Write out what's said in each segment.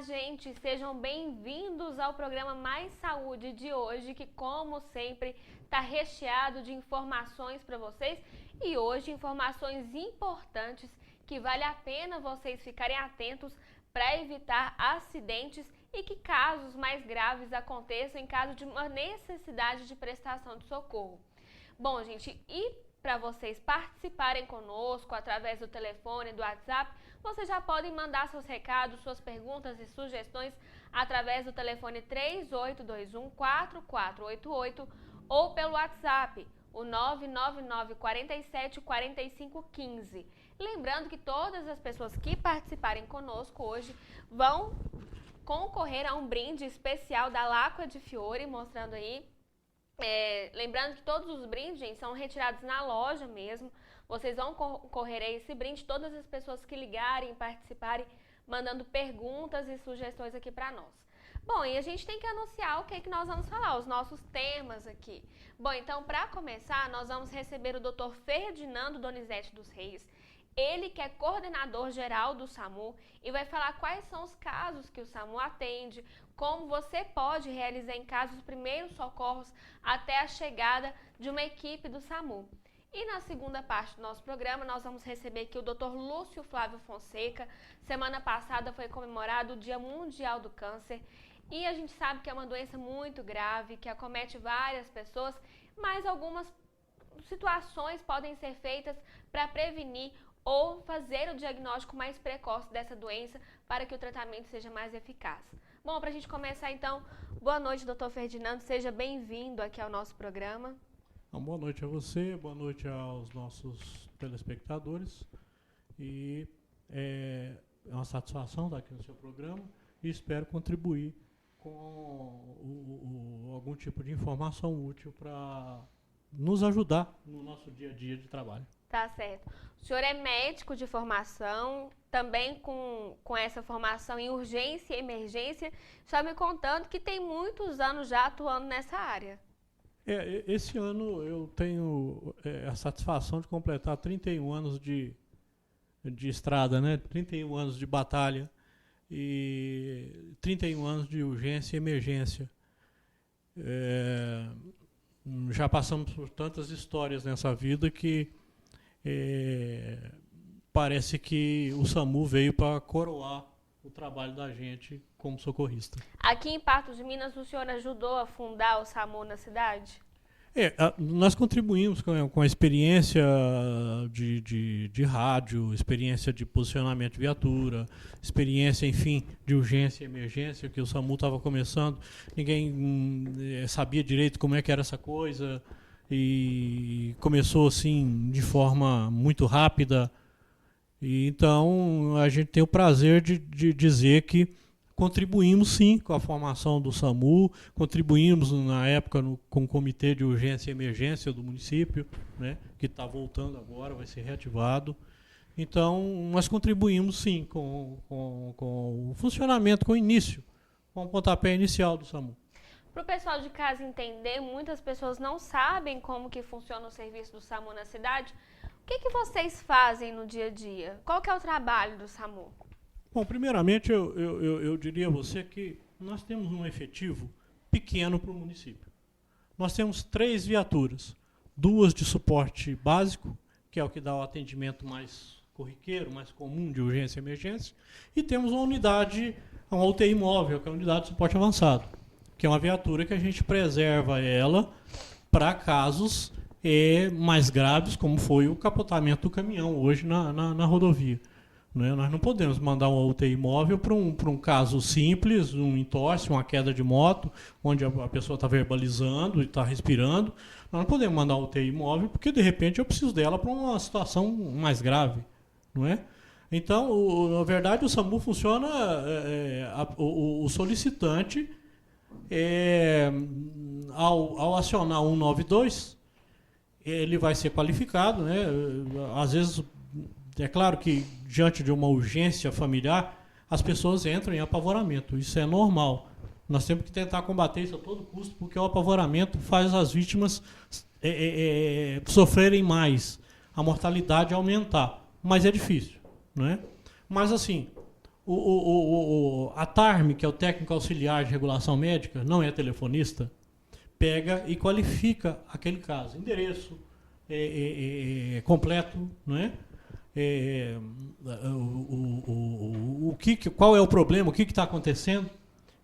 gente! Sejam bem-vindos ao programa Mais Saúde de hoje, que, como sempre, está recheado de informações para vocês. E hoje, informações importantes que vale a pena vocês ficarem atentos para evitar acidentes e que casos mais graves aconteçam em caso de uma necessidade de prestação de socorro. Bom, gente, e para vocês participarem conosco através do telefone, do WhatsApp, vocês já podem mandar seus recados, suas perguntas e sugestões através do telefone 3821-4488 ou pelo WhatsApp, o 999-47-4515. Lembrando que todas as pessoas que participarem conosco hoje vão concorrer a um brinde especial da Lacqua di Fiore, mostrando aí. Lembrando que todos os brindes, gente, são retirados na loja mesmo. Vocês vão concorrer a esse brinde, todas as pessoas que ligarem, participarem, mandando perguntas e sugestões aqui para nós. Bom, e a gente tem que anunciar o que nós vamos falar, os nossos temas aqui. Bom, então, para começar, nós vamos receber o Dr. Ferdinando Donizete dos Reis. Ele que é coordenador geral do SAMU e vai falar quais são os casos que o SAMU atende, como você pode realizar em casa os primeiros socorros até a chegada de uma equipe do SAMU. E na segunda parte do nosso programa, nós vamos receber aqui o Dr. Lúcio Flávio Fonseca. Semana passada foi comemorado o Dia Mundial do Câncer e a gente sabe que é uma doença muito grave, que acomete várias pessoas, mas algumas situações podem ser feitas para prevenir ou fazer o diagnóstico mais precoce dessa doença para que o tratamento seja mais eficaz. Bom, para a gente começar então, boa noite, doutor Ferdinando, seja bem-vindo aqui ao nosso programa. Boa noite a você, boa noite aos nossos telespectadores e é uma satisfação estar aqui no seu programa e espero contribuir com algum tipo de informação útil para nos ajudar no nosso dia a dia de trabalho. Tá certo. O senhor é médico de formação, também com essa formação em urgência e emergência, só me contando que tem muitos anos já atuando nessa área. Esse ano eu tenho a satisfação de completar 31 anos de estrada, né? 31 anos de batalha e 31 anos de urgência e emergência. Já passamos por tantas histórias nessa vida que parece que o SAMU veio para coroar o trabalho da gente como socorrista. Aqui em Patos de Minas, o senhor ajudou a fundar o SAMU na cidade? Nós contribuímos com a experiência de rádio, experiência de posicionamento de viatura, experiência, enfim, de urgência e emergência, que o SAMU estava começando, ninguém sabia direito como é que era essa coisa, e começou assim de forma muito rápida. E então a gente tem o prazer de dizer que contribuímos sim com a formação do SAMU, contribuímos na época com o Comitê de Urgência e Emergência do município, né, que está voltando agora, vai ser reativado. Então nós contribuímos sim com o funcionamento, com o início, com o pontapé inicial do SAMU. Para o pessoal de casa entender, muitas pessoas não sabem como que funciona o serviço do SAMU na cidade. O que vocês fazem no dia a dia? Qual que é o trabalho do SAMU? Bom, primeiramente eu diria a você que nós temos um efetivo pequeno para o município. Nós temos 3 viaturas, 2 de suporte básico, que é o que dá o atendimento mais corriqueiro, mais comum de urgência e emergência, e temos uma unidade, uma UTI móvel, que é a unidade de suporte avançado, que é uma viatura que a gente preserva ela para casos mais graves, como foi o capotamento do caminhão hoje na rodovia. Né? Nós não podemos mandar uma UTI móvel para um caso simples, um entorse, uma queda de moto, onde a pessoa está verbalizando e está respirando. Nós não podemos mandar uma UTI móvel porque, de repente, eu preciso dela para uma situação mais grave. Não é? Então, na verdade, o SAMU funciona, o solicitante, ao acionar 192, ele vai ser qualificado, né? Às vezes, é claro que diante de uma urgência familiar, as pessoas entram em apavoramento, isso é normal. Nós temos que tentar combater isso a todo custo, porque o apavoramento faz as vítimas sofrerem mais, a mortalidade aumentar, mas é difícil, né? Mas assim, A TARM, que é o técnico auxiliar de regulação médica, não é telefonista, pega e qualifica aquele caso. Endereço completo, não é? Qual é o problema, o que está acontecendo,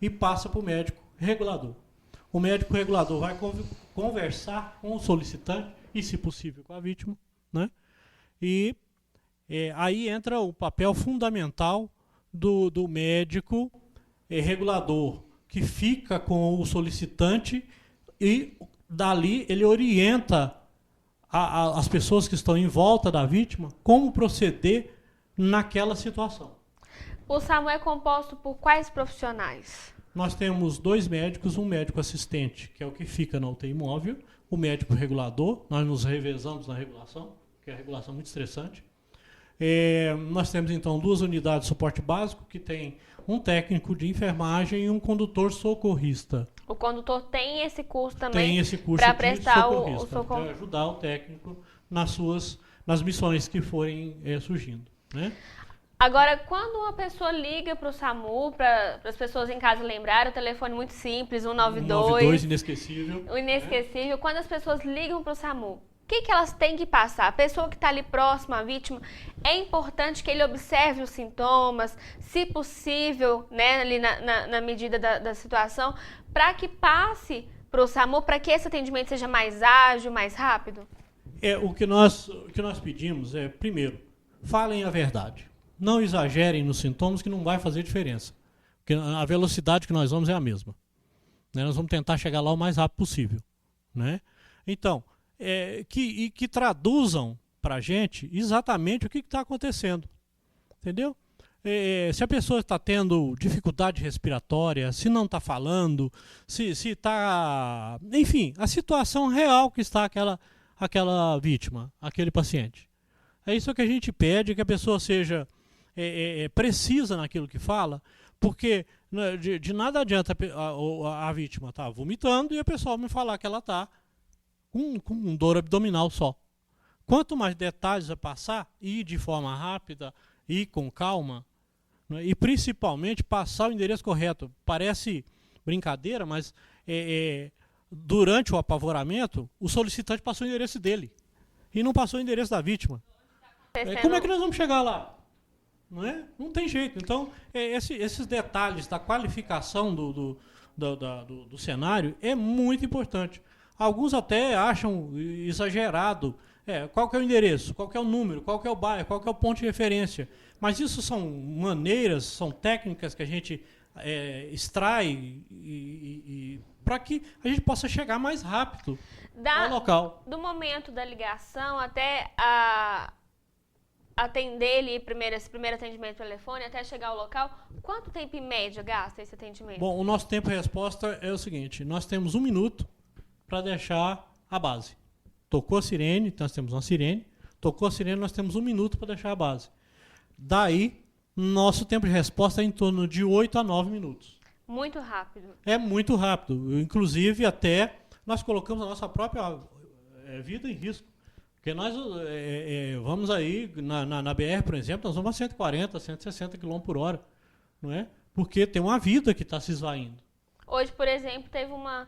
e passa para o médico regulador. O médico regulador vai conversar com o solicitante e, se possível, com a vítima, né? E aí entra o papel fundamental do médico regulador, que fica com o solicitante e, dali, ele orienta as pessoas que estão em volta da vítima como proceder naquela situação. O SAMU é composto por quais profissionais? Nós temos 2 médicos, um médico assistente, que é o que fica na UTI móvel, o médico regulador, nós nos revezamos na regulação, que é a regulação muito estressante. Nós temos, então, 2 unidades de suporte básico, que tem um técnico de enfermagem e um condutor socorrista. O condutor tem esse curso também? Tem esse curso para de prestar socorrista, o socorro. para ajudar o técnico nas missões que forem surgindo, né? Agora, quando uma pessoa liga para o SAMU, para as pessoas em casa lembrarem, o telefone muito simples, 192. 192, inesquecível. O inesquecível. Quando as pessoas ligam para o SAMU, o que elas têm que passar? A pessoa que está ali próxima à vítima, é importante que ele observe os sintomas, se possível, né, ali na medida da situação, para que passe para o SAMU, para que esse atendimento seja mais ágil, mais rápido? O que nós pedimos é, primeiro, falem a verdade. Não exagerem nos sintomas, que não vai fazer diferença. Porque a velocidade que nós vamos é a mesma. Né? Nós vamos tentar chegar lá o mais rápido possível. Né? Então, que traduzam para a gente exatamente o que está acontecendo. Entendeu? Se a pessoa está tendo dificuldade respiratória, se não está falando, se está... Enfim, a situação real que está aquela vítima, aquele paciente. É isso que a gente pede, que a pessoa seja precisa naquilo que fala, porque de nada adianta a vítima estar vomitando e a pessoa me falar que ela está com dor abdominal só. Quanto mais detalhes a passar, ir de forma rápida, ir com calma, né, e principalmente passar o endereço correto. Parece brincadeira, mas durante o apavoramento, o solicitante passou o endereço dele e não passou o endereço da vítima. Como é que nós vamos chegar lá? Não é? Não tem jeito. Então, esses detalhes da qualificação do cenário é muito importante. Alguns até acham exagerado. Qual que é o endereço, qual que é o número, qual que é o bairro, qual que é o ponto de referência. Mas isso são maneiras, são técnicas que a gente extrai para que a gente possa chegar mais rápido ao local. Do momento da ligação até atender ali esse primeiro atendimento pelo telefone, até chegar ao local, quanto tempo em média gasta esse atendimento? Bom, o nosso tempo de resposta é o seguinte: nós temos 1 minuto para deixar a base. Tocou a sirene, nós temos uma sirene. Tocou a sirene, nós temos 1 minuto para deixar a base. Daí, nosso tempo de resposta é em torno de 8 a 9 minutos. Muito rápido. É muito rápido. Inclusive, até nós colocamos a nossa própria vida em risco. Porque nós vamos aí, na BR, por exemplo, nós vamos a 140, 160 km por hora. Não é? Porque tem uma vida que está se esvaindo. Hoje, por exemplo, teve uma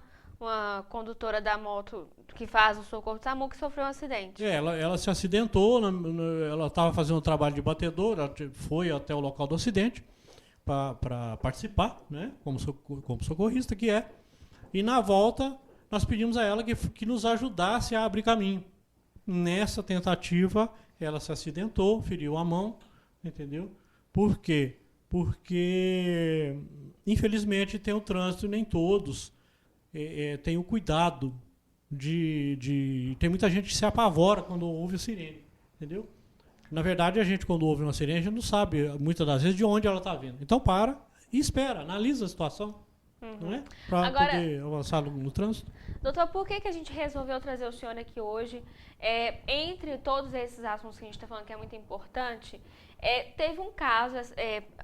condutora da moto que faz o socorro do SAMU que sofreu um acidente. Ela se acidentou, ela estava fazendo um trabalho de batedor, ela foi até o local do acidente para participar, né, como socorrista que é. E na volta, nós pedimos a ela que nos ajudasse a abrir caminho. Nessa tentativa, ela se acidentou, feriu a mão, entendeu? Por quê? Porque, infelizmente, tem o trânsito, nem todos tem o cuidado tem muita gente que se apavora quando ouve a sirene, entendeu? Na verdade, a gente, quando ouve uma sirene, a gente não sabe, muitas das vezes, de onde ela está vindo. Então, para e espera, analisa a situação, não é? Para poder avançar no trânsito. Doutor, por que a gente resolveu trazer o senhor aqui hoje? Entre todos esses assuntos que a gente está falando que é muito importante, teve um caso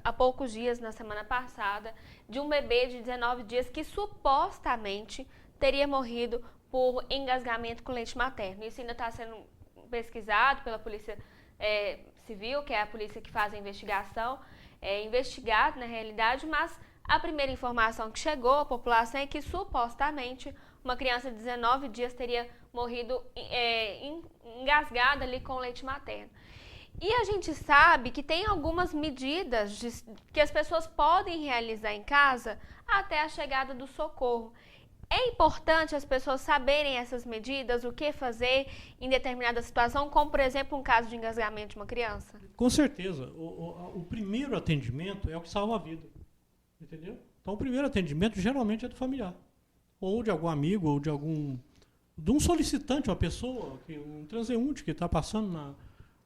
há poucos dias, na semana passada, de um bebê de 19 dias que supostamente teria morrido por engasgamento com leite materno. Isso ainda está sendo pesquisado pela Polícia Civil, que é a polícia que faz a investigação, investigado na realidade, mas a primeira informação que chegou à população é que supostamente uma criança de 19 dias teria morrido engasgada ali com leite materno. E a gente sabe que tem algumas medidas que as pessoas podem realizar em casa até a chegada do socorro. É importante as pessoas saberem essas medidas, o que fazer em determinada situação, como, por exemplo, um caso de engasgamento de uma criança? Com certeza. O primeiro atendimento é o que salva a vida. Entendeu? Então, o primeiro atendimento geralmente é do familiar. Ou de algum amigo, ou de um solicitante, uma pessoa, um transeunte que está passando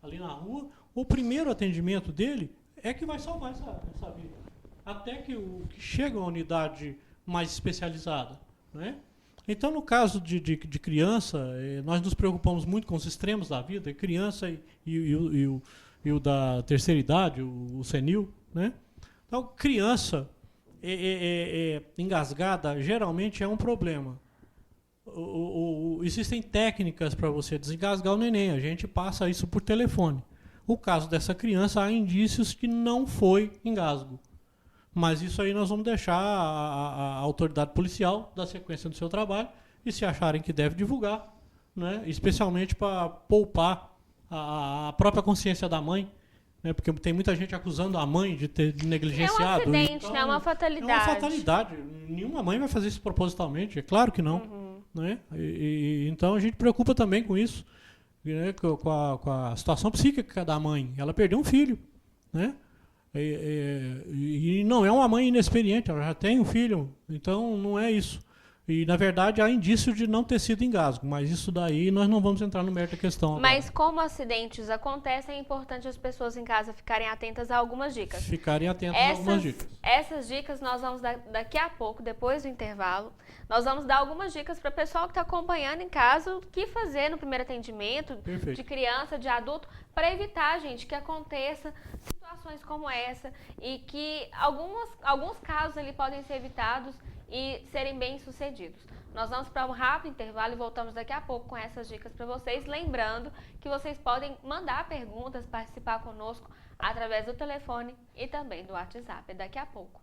ali na rua. O primeiro atendimento dele é que vai salvar essa vida. Até que chega a unidade mais especializada. Né? Então, no caso de criança, nós nos preocupamos muito com os extremos da vida, criança e o da terceira idade, o senil. Né? Então, criança engasgada geralmente é um problema. Existem técnicas para você desengasgar o neném, a gente passa isso por telefone. O caso dessa criança, há indícios que não foi engasgo. Mas isso aí nós vamos deixar a autoridade policial dar sequência do seu trabalho e se acharem que deve divulgar, né? Especialmente para poupar a própria consciência da mãe, né? Porque tem muita gente acusando a mãe de ter negligenciado. É um acidente, então, né? É uma fatalidade. É uma fatalidade. Nenhuma mãe vai fazer isso propositalmente, é claro que não. Né? Então a gente preocupa também com isso, né? com a situação psíquica da mãe. Ela perdeu um filho, né? E não é uma mãe inexperiente, ela já tem um filho, então não é isso. E, na verdade, há indício de não ter sido engasgo, mas isso daí nós não vamos entrar no mérito da questão agora. Mas como acidentes acontecem, é importante as pessoas em casa ficarem atentas a algumas dicas. Ficarem atentas a algumas dicas. Essas dicas nós vamos dar daqui a pouco, depois do intervalo. Nós vamos dar algumas dicas para o pessoal que está acompanhando em casa, o que fazer no primeiro atendimento, Perfeito. De criança, de adulto, para evitar, gente, que aconteça situações como essa e que alguns casos ali podem ser evitados e serem bem-sucedidos. Nós vamos para um rápido intervalo e voltamos daqui a pouco com essas dicas para vocês. Lembrando que vocês podem mandar perguntas, participar conosco através do telefone e também do WhatsApp. É daqui a pouco.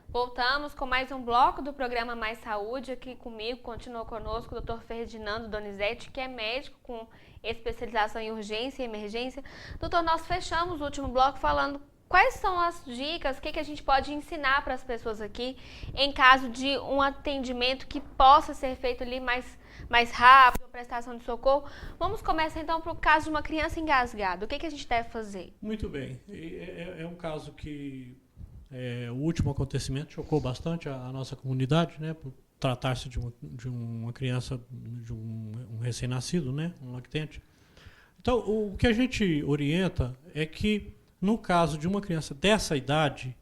Voltamos com mais um bloco do programa Mais Saúde. Aqui comigo, continua conosco o Dr. Ferdinando Donizete, que é médico com especialização em urgência e emergência. Doutor, nós fechamos o último bloco falando quais são as dicas, o que a gente pode ensinar para as pessoas aqui em caso de um atendimento que possa ser feito ali mais rápido, uma prestação de socorro. Vamos começar então para o caso de uma criança engasgada. O que a gente deve fazer? Muito bem. É um caso que... o último acontecimento chocou bastante a nossa comunidade, né, por tratar-se de uma criança, de um recém-nascido, né, um lactente. Então, o que a gente orienta é que, no caso de uma criança dessa idade,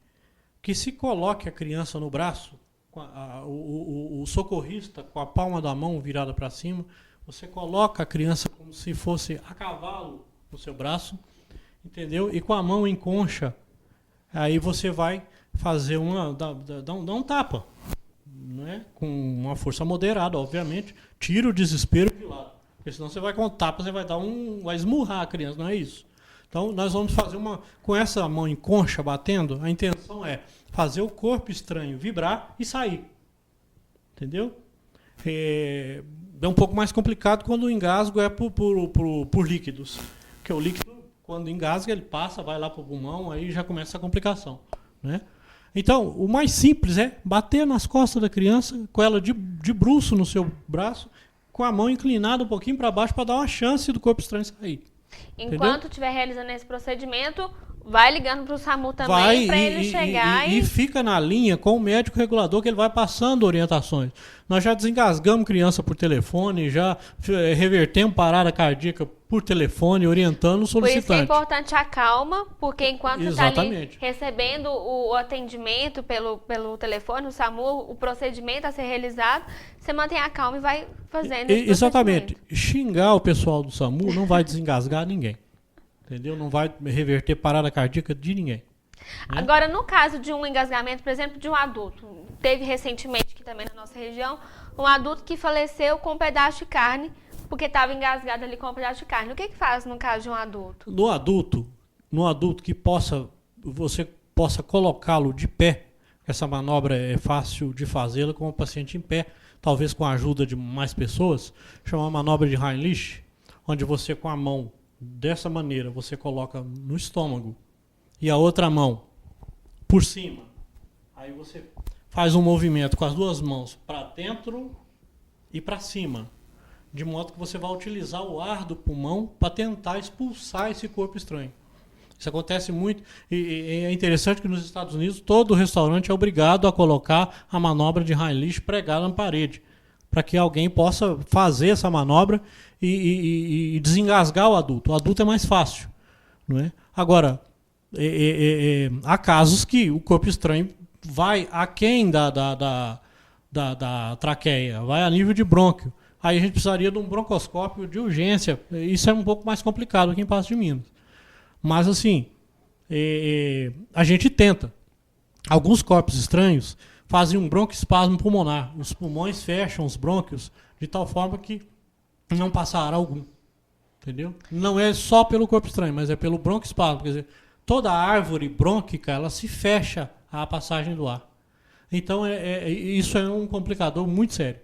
que se coloque a criança no braço, o socorrista com a palma da mão virada para cima, você coloca a criança como se fosse a cavalo no seu braço, entendeu? E com a mão em concha, aí você vai fazer dar um tapa, né? Com uma força moderada, obviamente. Tira o desespero de lado. Porque senão você vai com o tapa, você vai esmurrar a criança, não é isso. Então, nós vamos fazer com essa mão em concha batendo, a intenção é fazer o corpo estranho vibrar e sair. Entendeu? É um pouco mais complicado quando o engasgo é por líquidos. Porque o líquido, quando engasga, ele passa, vai lá para o pulmão, aí já começa a complicação. Né? Então, o mais simples é bater nas costas da criança, com ela de bruço no seu braço, com a mão inclinada um pouquinho para baixo para dar uma chance do corpo estranho sair. Enquanto estiver realizando esse procedimento, vai ligando para o SAMU também para ele chegar e fica na linha com o médico regulador, que ele vai passando orientações. Nós já desengasgamos criança por telefone, já revertemos parada cardíaca por telefone, orientando o solicitante. Por isso é importante a calma, porque enquanto você está ali recebendo o atendimento pelo telefone, o SAMU, o procedimento a ser realizado, você mantém a calma e vai fazendo esse Exatamente. Xingar o pessoal do SAMU não vai desengasgar ninguém. Entendeu? Não vai reverter parada cardíaca de ninguém. né? Agora, no caso de um engasgamento, por exemplo, de um adulto, teve recentemente aqui também na nossa região, um adulto que faleceu com um pedaço de carne, porque estava engasgado ali com um pedaço de carne. O que faz no caso de um adulto? No adulto que você possa colocá-lo de pé, essa manobra é fácil de fazê-la com o paciente em pé, talvez com a ajuda de mais pessoas, chama manobra de Heimlich, onde você com a mão, dessa maneira, você coloca no estômago e a outra mão por cima. Aí você faz um movimento com as duas mãos para dentro e para cima, de modo que você vai utilizar o ar do pulmão para tentar expulsar esse corpo estranho. Isso acontece muito e é interessante que nos Estados Unidos todo restaurante é obrigado a colocar a manobra de Heimlich pregada na parede, para que alguém possa fazer essa manobra e desengasgar o adulto. O adulto é mais fácil, não é? Agora, há casos que o corpo estranho vai aquém da traqueia, vai a nível de brônquio. Aí a gente precisaria de um broncoscópio de urgência. Isso é um pouco mais complicado aqui em Paços de Minas. Mas, assim, a gente tenta. Alguns corpos estranhos fazem um broncoespasmo pulmonar. Os pulmões fecham os brônquios de tal forma que não passa ar algum. Entendeu? Não é só pelo corpo estranho, mas é pelo broncoespasmo. Quer dizer, toda a árvore brônquica, ela se fecha à passagem do ar. Então, isso é um complicador muito sério.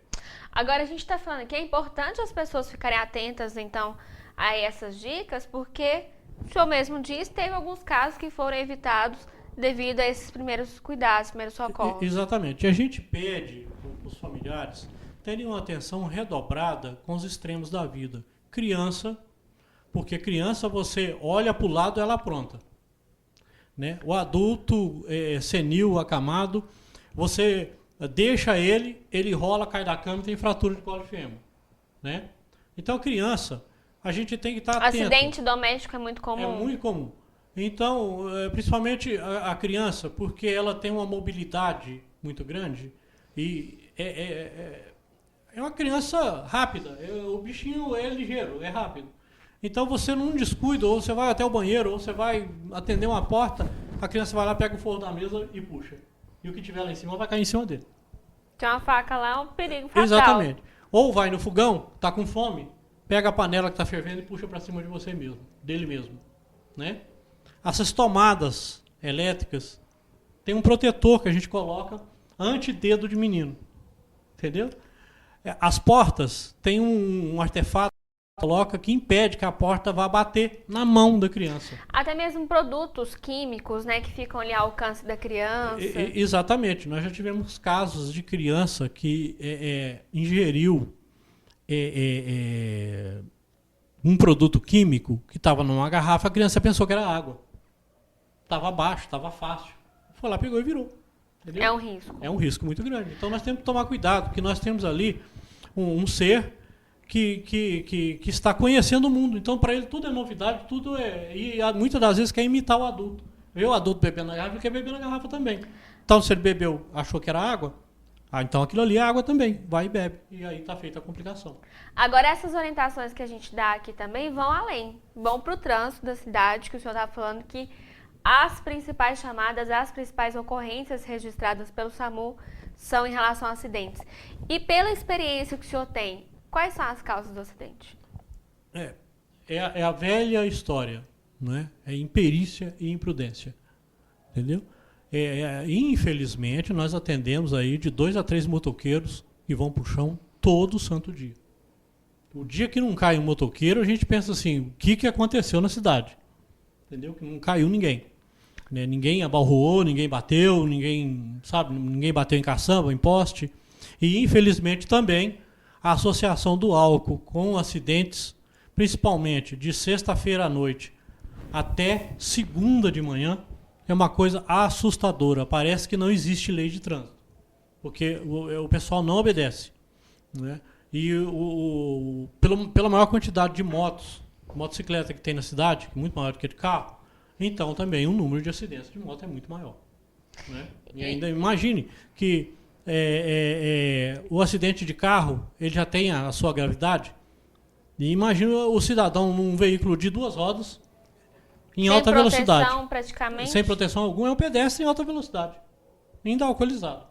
Agora, a gente está falando que é importante as pessoas ficarem atentas, então, a essas dicas, porque o senhor mesmo disse, teve alguns casos que foram evitados devido a esses primeiros cuidados, primeiros socorros. Exatamente. A gente pede para os familiares terem uma atenção redobrada com os extremos da vida. Criança, porque criança você olha para o lado, ela apronta. Né? O adulto senil, acamado, você deixa ele rola, cai da cama e tem fratura de colo de fêmur. Né? Então, criança, a gente tem que estar atento. Acidente doméstico é muito comum. É muito comum. Então, principalmente a criança, porque ela tem uma mobilidade muito grande e é uma criança rápida. O bichinho é ligeiro, é rápido. Então, você não descuida, ou você vai até o banheiro, ou você vai atender uma porta, a criança vai lá, pega o forro da mesa e puxa. E o que tiver lá em cima vai cair em cima dele. Tem uma faca lá, é um perigo fatal. Exatamente. Ou vai no fogão, tá com fome, pega a panela que está fervendo e puxa para cima de você mesmo, dele mesmo. Né? Essas tomadas elétricas, tem um protetor que a gente coloca anti-dedo de menino. Entendeu? As portas, tem um artefato que coloca que impede que a porta vá bater na mão da criança. Até mesmo produtos químicos, né, que ficam ali ao alcance da criança. Exatamente. Nós já tivemos casos de criança que ingeriu um produto químico que estava numa garrafa, a criança pensou que era água. Estava abaixo, estava fácil. Foi lá, pegou e virou. Entendeu? É um risco. É um risco muito grande. Então nós temos que tomar cuidado, porque nós temos ali um ser que está conhecendo o mundo. Então para ele tudo é novidade, tudo e muitas das vezes quer imitar o adulto. Vê o adulto bebendo na garrafa e quer beber na garrafa também. Então se ele bebeu, achou que era água, então aquilo ali é água também, vai e bebe. E aí está feita a complicação. Agora, essas orientações que a gente dá aqui também vão além. Vão para o trânsito da cidade, que o senhor estava falando que as principais chamadas, as principais ocorrências registradas pelo SAMU são em relação a acidentes. E pela experiência que o senhor tem, quais são as causas do acidente? É a velha história, não é? É imperícia e imprudência. Entendeu? Infelizmente, nós atendemos aí de 2 a 3 motoqueiros que vão para o chão todo santo dia. O dia que não cai um motoqueiro, a gente pensa assim, o que aconteceu na cidade? Entendeu? Que não caiu ninguém. Né? Ninguém abalroou, ninguém bateu, ninguém bateu em caçamba, em poste. E, infelizmente, também a associação do álcool com acidentes, principalmente de sexta-feira à noite até segunda de manhã, é uma coisa assustadora. Parece que não existe lei de trânsito, porque o pessoal não obedece. Né? E pela maior quantidade de motocicleta que tem na cidade, muito maior do que de carro, então também o número de acidentes de moto é muito maior. Né? E ainda imagine que o acidente de carro ele já tem a sua gravidade. E imagina o cidadão num veículo de 2 rodas, em alta velocidade. Sem proteção, praticamente? Sem proteção alguma, é um pedestre em alta velocidade. Ainda alcoolizado.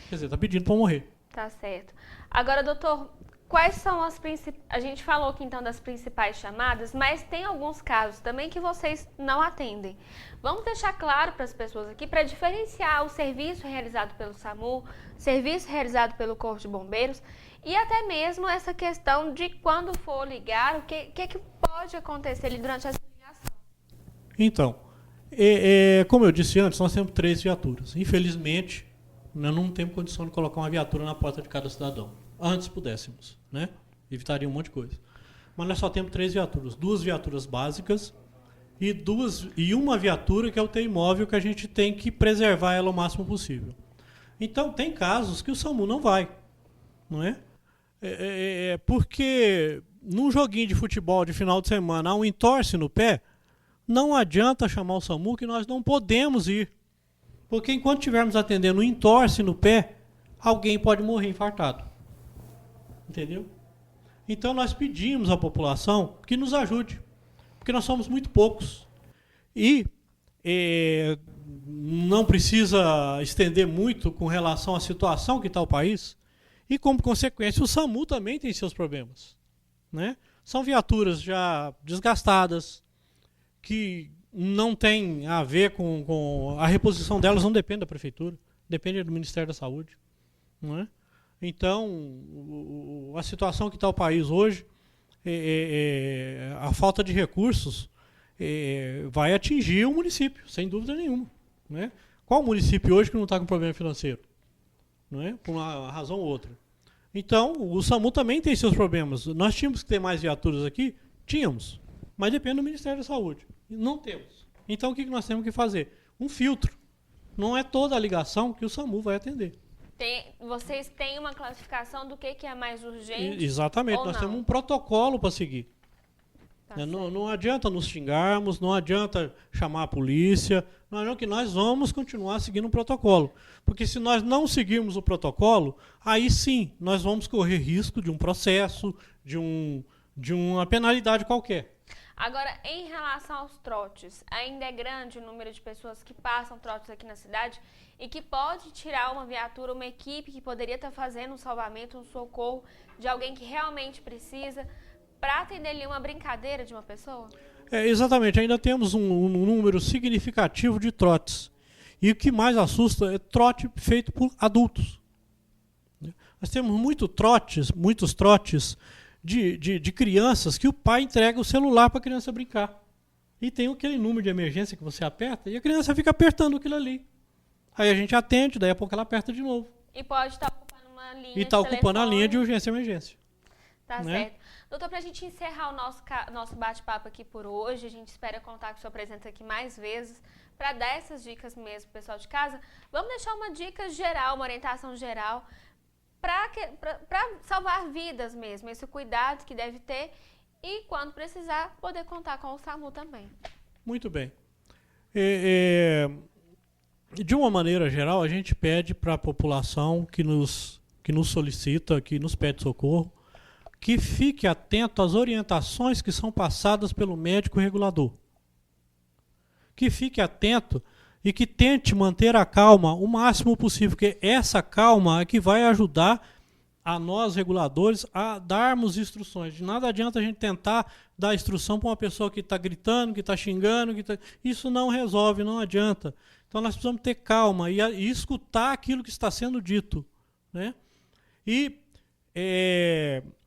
Quer dizer, está pedindo para morrer. Tá certo. Agora, doutor, quais são as principais... A gente falou aqui, então, das principais chamadas, mas tem alguns casos também que vocês não atendem. Vamos deixar claro para as pessoas aqui, para diferenciar o serviço realizado pelo SAMU, serviço realizado pelo Corpo de Bombeiros, e até mesmo essa questão de quando for ligar, o que pode acontecer ali durante essa ligação. Então, como eu disse antes, nós temos 3 viaturas. Infelizmente, nós não temos condição de colocar uma viatura na porta de cada cidadão. Antes pudéssemos, né? Evitaria um monte de coisa. Mas nós só temos 3 viaturas. 2 viaturas básicas e uma viatura que é o T-Imóvel, que a gente tem que preservar ela o máximo possível. Então, tem casos que o SAMU não vai, não é? Porque num joguinho de futebol de final de semana há um entorse no pé, não adianta chamar o SAMU que nós não podemos ir. Porque enquanto estivermos atendendo um entorse no pé, alguém pode morrer infartado. Entendeu? Então nós pedimos à população que nos ajude, porque nós somos muito poucos. E não precisa estender muito com relação à situação que está o país, e como consequência o SAMU também tem seus problemas, né? São viaturas já desgastadas, que não tem a ver com a reposição delas, não depende da prefeitura, depende do Ministério da Saúde, não é? Então, a situação que está o país hoje, a falta de recursos vai atingir o município, sem dúvida nenhuma, né? Qual município hoje que não está com problema financeiro? Não é? Por uma razão ou outra. Então, o SAMU também tem seus problemas. Nós tínhamos que ter mais viaturas aqui? Tínhamos, mas depende do Ministério da Saúde. Não temos. Então, o que nós temos que fazer? Um filtro. Não é toda a ligação que o SAMU vai atender. Vocês têm uma classificação do que é mais urgente? Exatamente, nós temos um protocolo para seguir. Tá, não adianta nos xingarmos, não adianta chamar a polícia, não adianta, que nós vamos continuar seguindo o protocolo. Porque se nós não seguirmos o protocolo, aí sim, nós vamos correr risco de um processo, de uma penalidade qualquer. Agora, em relação aos trotes, ainda é grande o número de pessoas que passam trotes aqui na cidade e que pode tirar uma viatura, uma equipe que poderia estar fazendo um salvamento, um socorro de alguém que realmente precisa, para atender ali uma brincadeira de uma pessoa? Exatamente, ainda temos um número significativo de trotes. E o que mais assusta é trote feito por adultos. Nós temos muitos trotes de crianças que o pai entrega o celular para a criança brincar. E tem aquele número de emergência que você aperta e a criança fica apertando aquilo ali. Aí a gente atende, daí a pouco ela aperta de novo. E pode estar ocupando uma linha e está ocupando a linha de urgência e emergência. Tá certo. Doutor, para a gente encerrar o nosso bate-papo aqui por hoje, a gente espera contar com a sua presença aqui mais vezes, para dar essas dicas mesmo pro pessoal de casa. Vamos deixar uma dica geral, uma orientação geral, para salvar vidas mesmo, esse cuidado que deve ter e, quando precisar, poder contar com o SAMU também. Muito bem. De uma maneira geral, a gente pede para a população que nos solicita, que nos pede socorro, que fique atento às orientações que são passadas pelo médico regulador. Que fique atento e que tente manter a calma o máximo possível, porque essa calma é que vai ajudar a nós, reguladores, a darmos instruções. De nada adianta a gente tentar dar instrução para uma pessoa que está gritando, que está xingando, isso não resolve, não adianta. Então nós precisamos ter calma e escutar aquilo que está sendo dito, né? E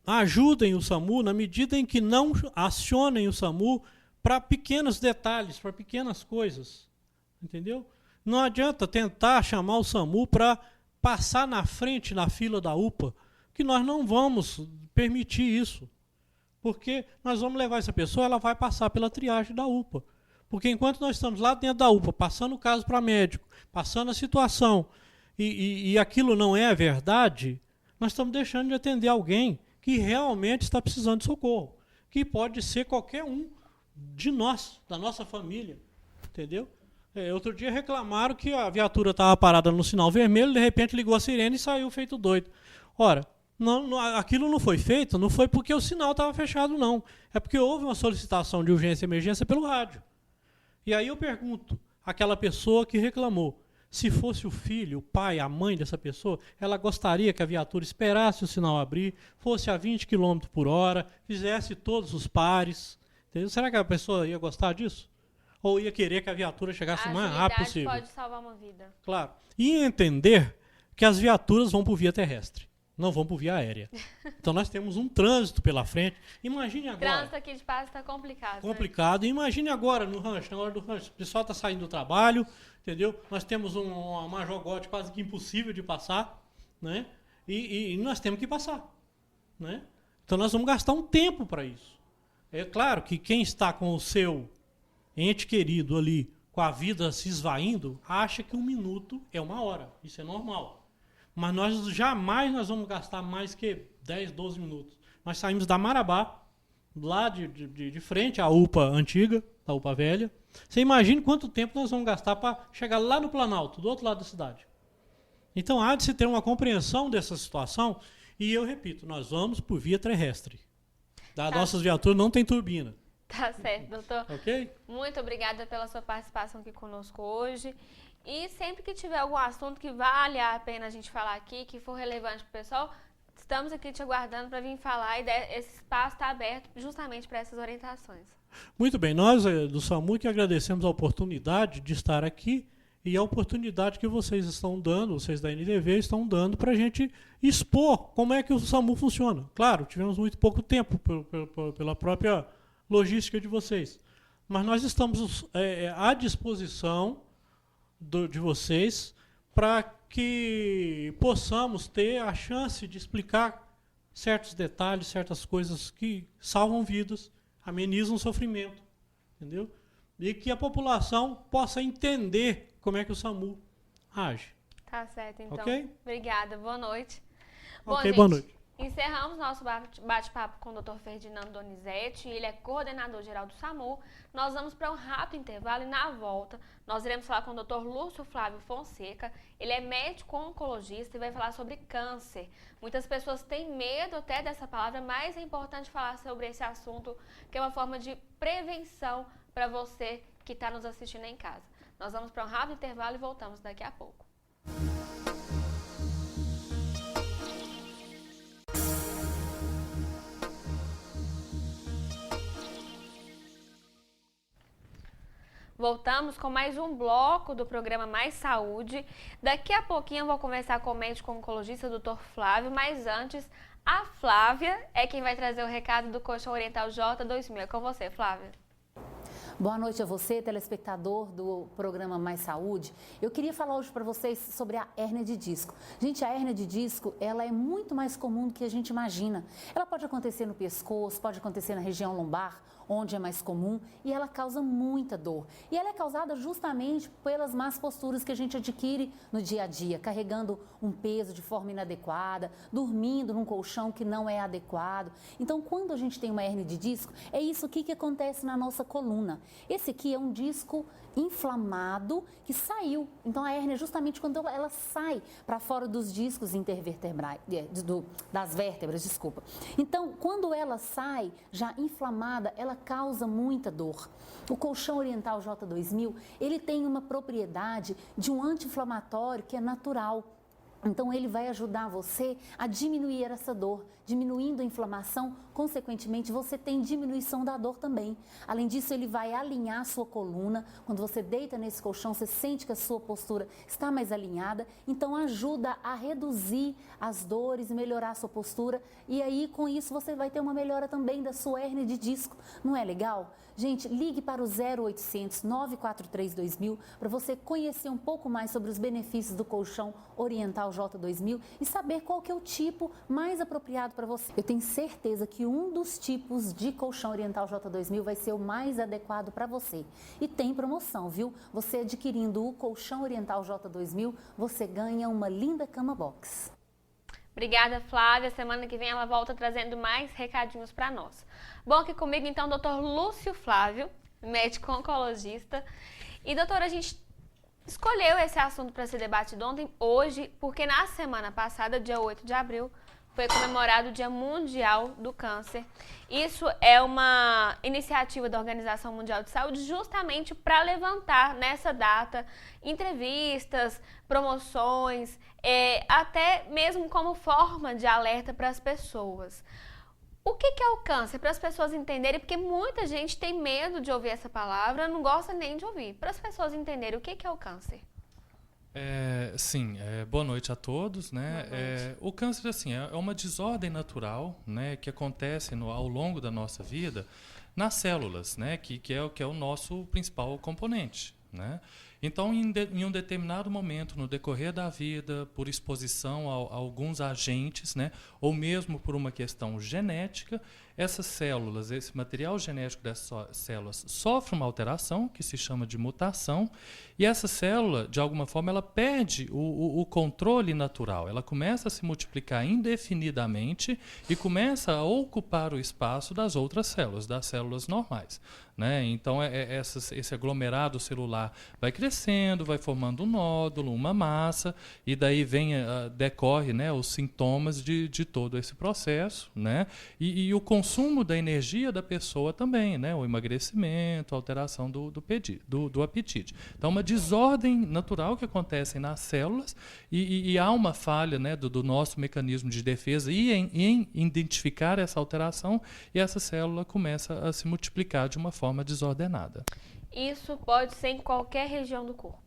ajudem o SAMU na medida em que não acionem o SAMU para pequenos detalhes, para pequenas coisas. Entendeu? Não adianta tentar chamar o SAMU para passar na frente na fila da UPA, que nós não vamos permitir isso. Porque nós vamos levar essa pessoa, ela vai passar pela triagem da UPA. Porque enquanto nós estamos lá dentro da UPA, passando o caso para médico, passando a situação, e aquilo não é a verdade, nós estamos deixando de atender alguém que realmente está precisando de socorro, que pode ser qualquer um de nós, da nossa família, entendeu? Outro dia reclamaram que a viatura estava parada no sinal vermelho, de repente ligou a sirene e saiu feito doido. Ora, aquilo não foi feito, não foi porque o sinal estava fechado, não. É porque houve uma solicitação de urgência e emergência pelo rádio. E aí eu pergunto, aquela pessoa que reclamou, se fosse o filho, o pai, a mãe dessa pessoa, ela gostaria que a viatura esperasse o sinal abrir, fosse a 20 km por hora, fizesse todos os pares. Entendeu? Será que a pessoa ia gostar disso? Ou ia querer que a viatura chegasse o mais rápido possível? Pode salvar uma vida. Claro. E entender que as viaturas vão por via terrestre, não vão por via aérea. Então nós temos um trânsito pela frente. Imagine agora. O trânsito aqui de Passos está complicado. Complicado. Né? Imagine agora no rancho, na hora do rancho. O pessoal está saindo do trabalho, entendeu? Nós temos uma Major Gotti quase que impossível de passar, né? E nós temos que passar, né? Então nós vamos gastar um tempo para isso. É claro que quem está com o seu ente querido ali, com a vida se esvaindo, acha que 1 minuto é 1 hora. Isso é normal. Mas nós jamais vamos gastar mais que 10, 12 minutos. Nós saímos da Marabá, lá de frente à UPA antiga, da UPA velha. Você imagina quanto tempo nós vamos gastar para chegar lá no Planalto, do outro lado da cidade. Então há de se ter uma compreensão dessa situação. E eu repito, nós vamos por via terrestre. Nossas viaturas não tem turbina. Tá certo, doutor. Ok? Muito obrigada pela sua participação aqui conosco hoje. E sempre que tiver algum assunto que vale a pena a gente falar aqui, que for relevante para o pessoal, estamos aqui te aguardando para vir falar e esse espaço está aberto justamente para essas orientações. Muito bem, nós do SAMU que agradecemos a oportunidade de estar aqui e a oportunidade que vocês estão dando, vocês da NDV estão dando para a gente expor como é que o SAMU funciona. Claro, tivemos muito pouco tempo pela própria logística de vocês, mas nós estamos à disposição de vocês para que possamos ter a chance de explicar certos detalhes, certas coisas que salvam vidas, amenizam o sofrimento, entendeu? E que a população possa entender como é que o SAMU age. Tá certo, então. Ok? Obrigada, boa noite. Ok, Bom, gente, boa noite. Encerramos nosso bate-papo com o Dr. Ferdinando Donizete, ele é coordenador geral do SAMU. Nós vamos para um rápido intervalo e na volta nós iremos falar com o Dr. Lúcio Flávio Fonseca. Ele é médico oncologista e vai falar sobre câncer. Muitas pessoas têm medo até dessa palavra, mas é importante falar sobre esse assunto, que é uma forma de prevenção para você que está nos assistindo em casa. Nós vamos para um rápido intervalo e voltamos daqui a pouco. Voltamos com mais um bloco do programa Mais Saúde. Daqui a pouquinho eu vou conversar com o médico oncologista, Dr. Flávio, mas antes, a Flávia é quem vai trazer o recado do Colchão Oriental J2000. É com você, Flávia. Boa noite a você, telespectador do programa Mais Saúde. Eu queria falar hoje para vocês sobre a hérnia de disco. Gente, a hérnia de disco, ela é muito mais comum do que a gente imagina. Ela pode acontecer no pescoço, pode acontecer na região lombar, onde é mais comum, e ela causa muita dor. E ela é causada justamente pelas más posturas que a gente adquire no dia a dia, carregando um peso de forma inadequada, dormindo num colchão que não é adequado. Então, quando a gente tem uma hérnia de disco, é isso aqui que acontece na nossa coluna. Esse aqui é um disco inflamado que saiu. Então, a hérnia, justamente quando ela sai para fora dos discos intervertebrais, das vértebras, desculpa. Então, quando ela sai já inflamada, ela causa muita dor. O colchão oriental J2000, ele tem uma propriedade de um anti-inflamatório que é natural. Então, ele vai ajudar você a diminuir essa dor. Diminuindo a inflamação, consequentemente, você tem diminuição da dor também. Além disso, ele vai alinhar a sua coluna. Quando você deita nesse colchão, você sente que a sua postura está mais alinhada. Então, ajuda a reduzir as dores, melhorar a sua postura. E aí, com isso, você vai ter uma melhora também da sua hérnia de disco. Não é legal? Gente, ligue para o 0800 943 2000 para você conhecer um pouco mais sobre os benefícios do colchão oriental J2000 e saber qual que é o tipo mais apropriado para você. Eu tenho certeza que um dos tipos de colchão oriental J2000 vai ser o mais adequado para você. E tem promoção, viu? Você adquirindo o colchão oriental J2000, você ganha uma linda cama box. Obrigada, Flávia. Semana que vem ela volta trazendo mais recadinhos para nós. Bom, aqui comigo então o Dr. Lúcio Flávio, médico oncologista. E doutora, a gente escolheu esse assunto para ser debatido hoje, porque na semana passada, dia 8 de abril, foi comemorado o Dia Mundial do Câncer. Isso é uma iniciativa da Organização Mundial de Saúde justamente para levantar nessa data entrevistas, promoções, até mesmo como forma de alerta para as pessoas. O que é o câncer? Para as pessoas entenderem, porque muita gente tem medo de ouvir essa palavra, não gosta nem de ouvir. Para as pessoas entenderem o que é o câncer. Sim, boa noite a todos, né? O câncer assim, é uma desordem natural, né, que acontece ao longo da nossa vida nas células, né, que é o nosso principal componente, né? Então, em um determinado momento, no decorrer da vida, por exposição a alguns agentes, né, ou mesmo por uma questão genética, essas células, esse material genético dessas células sofre uma alteração, que se chama de mutação, e essa célula, de alguma forma, ela perde o controle natural. Ela começa a se multiplicar indefinidamente e começa a ocupar o espaço das outras células, das células normais, né? Então, esse aglomerado celular vai crescendo, vai formando um nódulo, uma massa, e daí decorre, né, os sintomas de todo esse processo, né? E o consumo da energia da pessoa também, né? O emagrecimento, a alteração do apetite. Então, uma desordem natural que acontece nas células e há uma falha, né, do nosso mecanismo de defesa em identificar essa alteração, e essa célula começa a se multiplicar de uma forma desordenada. Isso pode ser em qualquer região do corpo?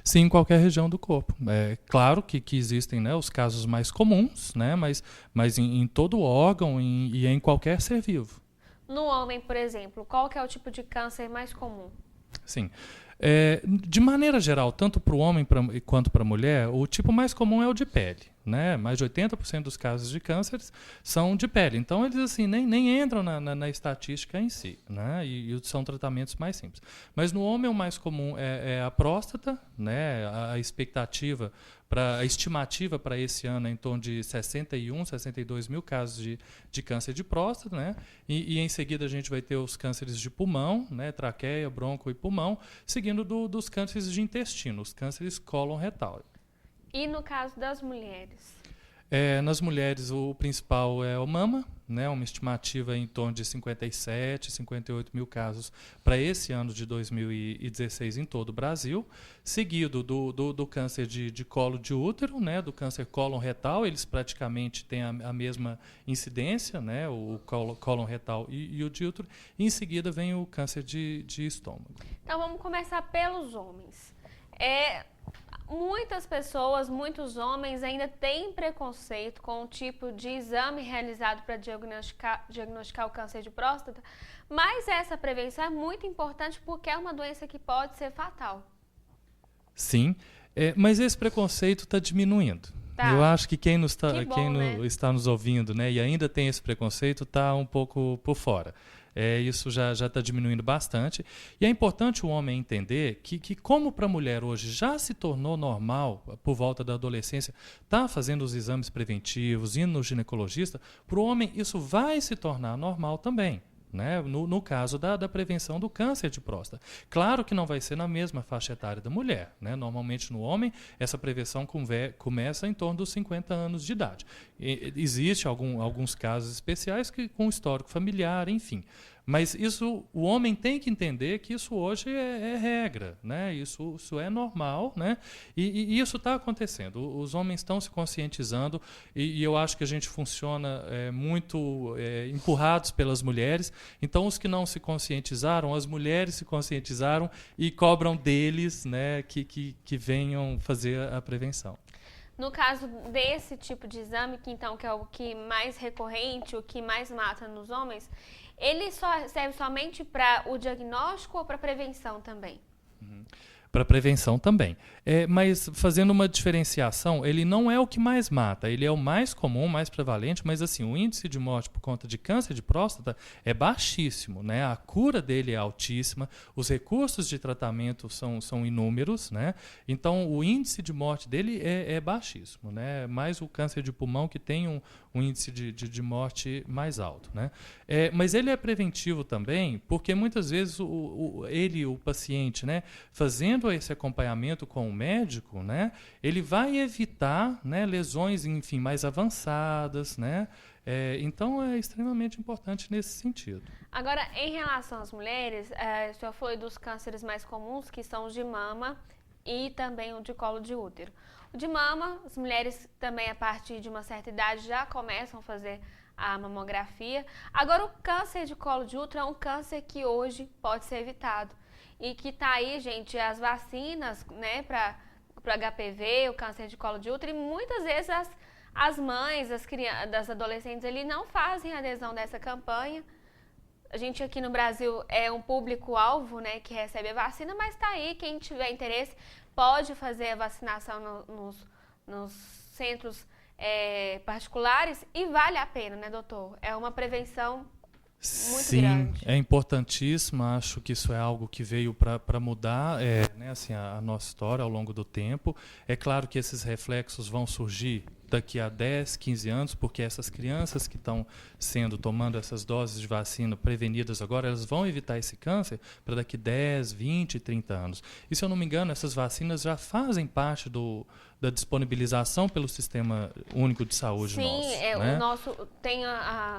Sim, em qualquer região do corpo. É claro que existem, né, os casos mais comuns, né, mas em todo órgão e em qualquer ser vivo. No homem, por exemplo, qual que é o tipo de câncer mais comum? Sim. De maneira geral, tanto para o homem quanto para a mulher, o tipo mais comum é o de pele, né? Mais de 80% dos casos de câncer são de pele. Então, eles assim, nem entram na estatística em si, né? E são tratamentos mais simples. Mas no homem, o mais comum é a próstata, né? A estimativa para esse ano é em torno de 62 mil casos de câncer de próstata, né? E em seguida a gente vai ter os cânceres de pulmão, né? Traqueia, bronco e pulmão, seguindo dos cânceres de intestino, os cânceres cólon-retal. E no caso das mulheres? Nas mulheres, o principal é o mama, né, uma estimativa em torno de 57, 58 mil casos para esse ano de 2016 em todo o Brasil, seguido do câncer de colo de útero, né, do câncer cólon-retal, eles praticamente têm a mesma incidência, né, o cólon-retal e o de útero, e em seguida vem o câncer de estômago. Então vamos começar pelos homens. Muitas pessoas, muitos homens ainda têm preconceito com o tipo de exame realizado para diagnosticar o câncer de próstata, mas essa prevenção é muito importante porque é uma doença que pode ser fatal. Sim, mas esse preconceito está diminuindo. Tá. Eu acho que quem está nos ouvindo, né, e ainda tem esse preconceito está um pouco por fora. Isso já está diminuindo bastante. E é importante o homem entender que como para a mulher hoje já se tornou normal, por volta da adolescência, tá fazendo os exames preventivos, indo no ginecologista, para o homem isso vai se tornar normal também. Né? No caso da prevenção do câncer de próstata. Claro que não vai ser na mesma faixa etária da mulher. Né? Normalmente no homem, essa prevenção começa em torno dos 50 anos de idade. Existe alguns casos especiais com histórico familiar, enfim. Mas o homem tem que entender que isso hoje é regra, né? Isso é normal, né? E isso está acontecendo. Os homens estão se conscientizando e eu acho que a gente funciona muito empurrados pelas mulheres. Então, os que não se conscientizaram, as mulheres se conscientizaram e cobram deles, né, que venham fazer a prevenção. No caso desse tipo de exame, que é o que mais recorrente, o que mais mata nos homens, ele serve somente para o diagnóstico ou para prevenção também? Para prevenção também. Mas fazendo uma diferenciação, ele não é o que mais mata, ele é o mais comum, mais prevalente, mas assim, o índice de morte por conta de câncer de próstata é baixíssimo, né? A cura dele é altíssima, os recursos de tratamento são inúmeros, né? Então o índice de morte dele é baixíssimo, né? Mais o câncer de pulmão que tem um índice de morte mais alto, né? Mas ele é preventivo também, porque muitas vezes o paciente, né, fazendo tendo esse acompanhamento com o médico, né, ele vai evitar, né, lesões, enfim, mais avançadas, né? Então é extremamente importante nesse sentido. Agora, em relação às mulheres, o senhor falou dos cânceres mais comuns, que são os de mama e também o de colo de útero. O de mama, as mulheres também a partir de uma certa idade já começam a fazer a mamografia. Agora, o câncer de colo de útero é um câncer que hoje pode ser evitado. E que tá aí, gente, as vacinas, né, para o HPV, o câncer de colo de útero, e muitas vezes as mães, as crianças, das adolescentes ali não fazem adesão dessa campanha. A gente aqui no Brasil é um público-alvo, né, que recebe a vacina, mas tá aí, quem tiver interesse pode fazer a vacinação nos centros particulares e vale a pena, né, doutor? É uma prevenção muito grande. É importantíssimo, acho que isso é algo que veio para mudar né, assim, a nossa história ao longo do tempo. É claro que esses reflexos vão surgir daqui a 10, 15 anos, porque essas crianças que estão tomando essas doses de vacina prevenidas agora, elas vão evitar esse câncer para daqui 10, 20, 30 anos. E se eu não me engano, essas vacinas já fazem parte da disponibilização pelo Sistema Único de Saúde. Sim, nosso, né? O nosso tem,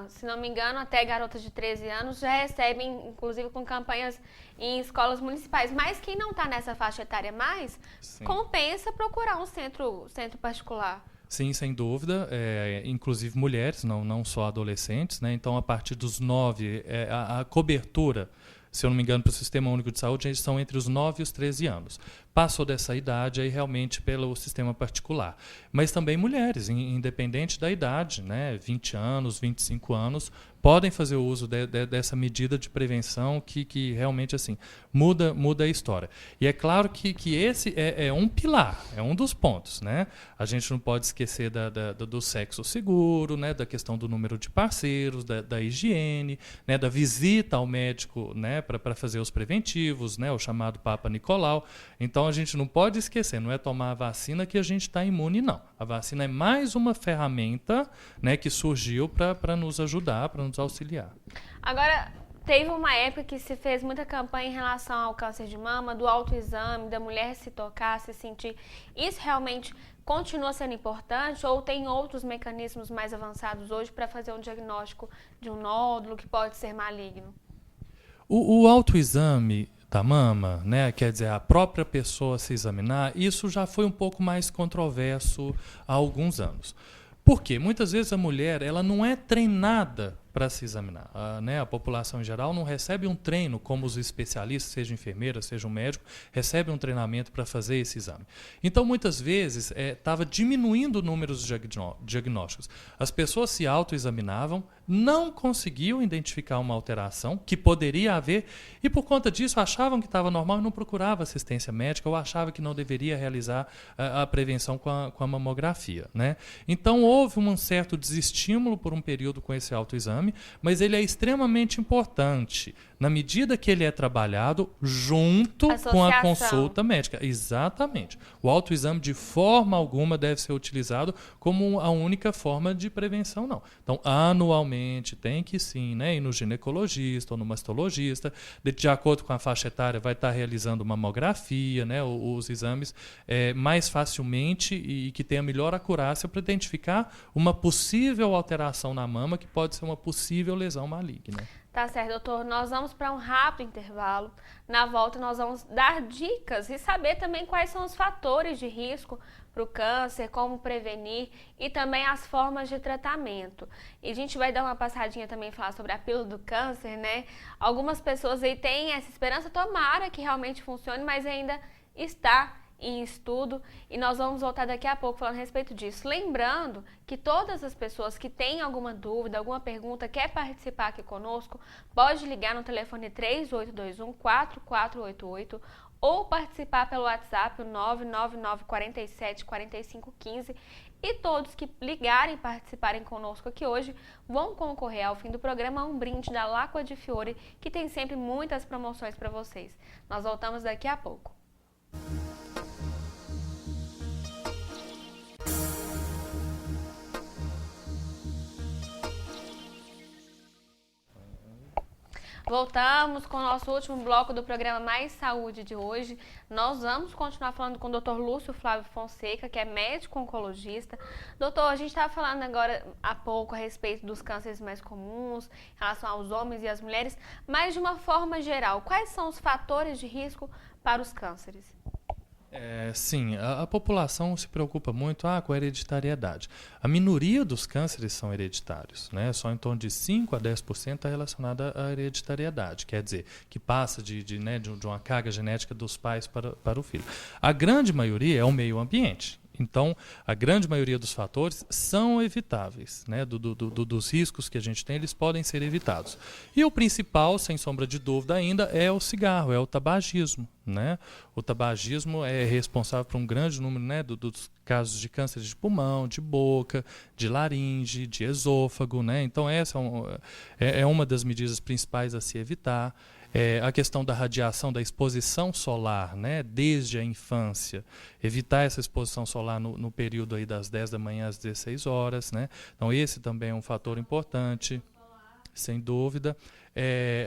se não me engano, até garotas de 13 anos já recebem, inclusive com campanhas em escolas municipais. Mas quem não está nessa faixa etária mais, compensa procurar um centro particular. Sim, sem dúvida, inclusive mulheres, não só adolescentes, né? Então, a partir dos 9, a cobertura, se eu não me engano, para o Sistema Único de Saúde, eles são entre os 9 e os 13 anos. Passou dessa idade, aí realmente pelo sistema particular. Mas também mulheres, independente da idade, né? 20 anos, 25 anos, podem fazer o uso dessa medida de prevenção que realmente assim muda a história. E é claro que esse é um pilar, é um dos pontos, né? A gente não pode esquecer do sexo seguro, né? Da questão do número de parceiros, da higiene, né? Da visita ao médico, né? Para fazer os preventivos, né? O chamado Papa Nicolau. Então a gente não pode esquecer, não é tomar a vacina que a gente está imune, não. A vacina é mais uma ferramenta, né? Que surgiu para nos ajudar, para nos auxiliar. Agora, teve uma época que se fez muita campanha em relação ao câncer de mama, do autoexame, da mulher se tocar, se sentir. Isso realmente continua sendo importante ou tem outros mecanismos mais avançados hoje para fazer um diagnóstico de um nódulo que pode ser maligno? O autoexame da mama, né, quer dizer, a própria pessoa se examinar, isso já foi um pouco mais controverso há alguns anos. Por quê? Muitas vezes a mulher ela não é treinada para se examinar. A população em geral não recebe um treino, como os especialistas, seja enfermeira, seja um médico, recebe um treinamento para fazer esse exame. Então, muitas vezes, estava diminuindo o número de diagnósticos. As pessoas se autoexaminavam, não conseguiam identificar uma alteração que poderia haver e, por conta disso, achavam que estava normal e não procuravam assistência médica ou achavam que não deveria realizar a prevenção com a mamografia, né? Então, houve um certo desestímulo por um período com esse autoexame, mas ele é extremamente importante na medida que ele é trabalhado junto com a consulta médica. Exatamente. O autoexame, de forma alguma, deve ser utilizado como a única forma de prevenção, não. Então, anualmente, tem que sim, né, ir no ginecologista ou no mastologista, de acordo com a faixa etária, vai estar realizando mamografia, né, os exames mais facilmente e que tenha melhor acurácia para identificar uma possível alteração na mama, que pode ser uma possível lesão maligna. Tá certo, doutor. Nós vamos para um rápido intervalo. Na volta, nós vamos dar dicas e saber também quais são os fatores de risco para o câncer, como prevenir e também as formas de tratamento. E a gente vai dar uma passadinha também, falar sobre a pílula do câncer, né? Algumas pessoas aí têm essa esperança, tomara que realmente funcione, mas ainda está em estudo e nós vamos voltar daqui a pouco falando a respeito disso. Lembrando que todas as pessoas que têm alguma dúvida, alguma pergunta, quer participar aqui conosco, pode ligar no telefone 3821-4488 ou participar pelo WhatsApp, o 999474515. E todos que ligarem e participarem conosco aqui hoje vão concorrer ao fim do programa a um brinde da Lacqua di Fiore, que tem sempre muitas promoções para vocês. Nós voltamos daqui a pouco. Voltamos com o nosso último bloco do programa Mais Saúde de hoje. Nós vamos continuar falando com o Dr. Lúcio Flávio Fonseca, que é médico oncologista. Doutor, a gente estava falando agora há pouco a respeito dos cânceres mais comuns, em relação aos homens e às mulheres, mas de uma forma geral, quais são os fatores de risco para os cânceres? Sim, a população se preocupa muito com a hereditariedade. A minoria dos cânceres são hereditários, né? Só em torno de 5 a 10% está relacionada à hereditariedade, quer dizer, que passa de uma carga genética dos pais para o filho. A grande maioria é o meio ambiente. Então, a grande maioria dos fatores são evitáveis, né? Dos riscos que a gente tem, eles podem ser evitados. E o principal, sem sombra de dúvida ainda, é o cigarro, é o tabagismo, né? O tabagismo é responsável por um grande número, né, dos casos de câncer de pulmão, de boca, de laringe, de esôfago, né? Então, essa é uma das medidas principais a se evitar. A questão da radiação, da exposição solar, né, desde a infância, evitar essa exposição solar no período aí das 10 da manhã às 16 horas, né? Então esse também é um fator importante, sem dúvida.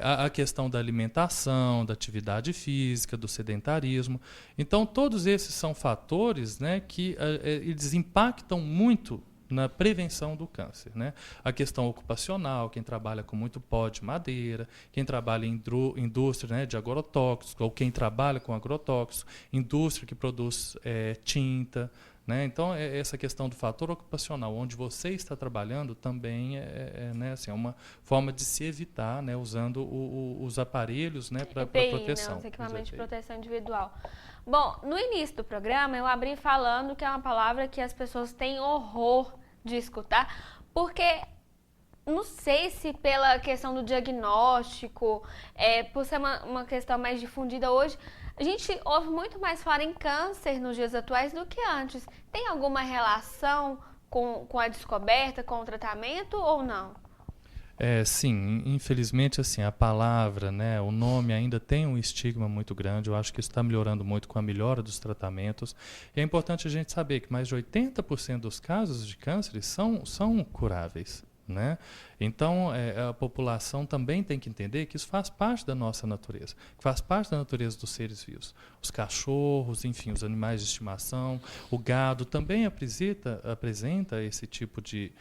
A questão da alimentação, da atividade física, do sedentarismo. Então todos esses são fatores, né, que eles impactam muito na prevenção do câncer, né? A questão ocupacional, quem trabalha com muito pó de madeira, quem trabalha em indústria, né, de agrotóxico, ou quem trabalha com agrotóxico, indústria que produz tinta, né? Então, essa questão do fator ocupacional, onde você está trabalhando, também né, assim, é uma forma de se evitar, né, usando os aparelhos, né, para proteção. Né, os equipamentos de proteção individual. Bom, no início do programa, eu abri falando que é uma palavra que as pessoas têm horror de escutar, porque não sei se pela questão do diagnóstico, por ser uma questão mais difundida hoje, a gente ouve muito mais falar em câncer nos dias atuais do que antes. Tem alguma relação com a descoberta, com o tratamento ou não? Sim, infelizmente assim, a palavra, né, o nome ainda tem um estigma muito grande. Eu acho que isso está melhorando muito com a melhora dos tratamentos. E é importante a gente saber que mais de 80% dos casos de câncer são curáveis, né? Então, a população também tem que entender que isso faz parte da nossa natureza, que faz parte da natureza dos seres vivos. Os cachorros, enfim, os animais de estimação, o gado também apresenta esse tipo de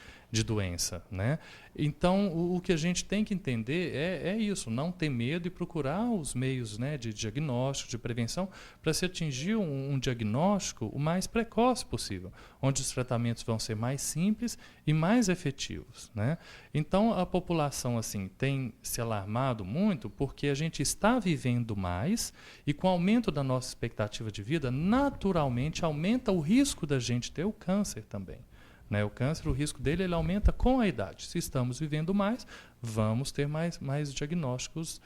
doença, né? Então, o que a gente tem que entender é isso, não ter medo e procurar os meios, né, de diagnóstico, de prevenção, para se atingir um diagnóstico o mais precoce possível, onde os tratamentos vão ser mais simples e mais efetivos, né? Então, a população assim tem se alarmado muito porque a gente está vivendo mais e com o aumento da nossa expectativa de vida, naturalmente aumenta o risco da gente ter o câncer também. Né? O câncer, o risco dele, ele aumenta com a idade. Se estamos vivendo mais, vamos ter mais diagnósticos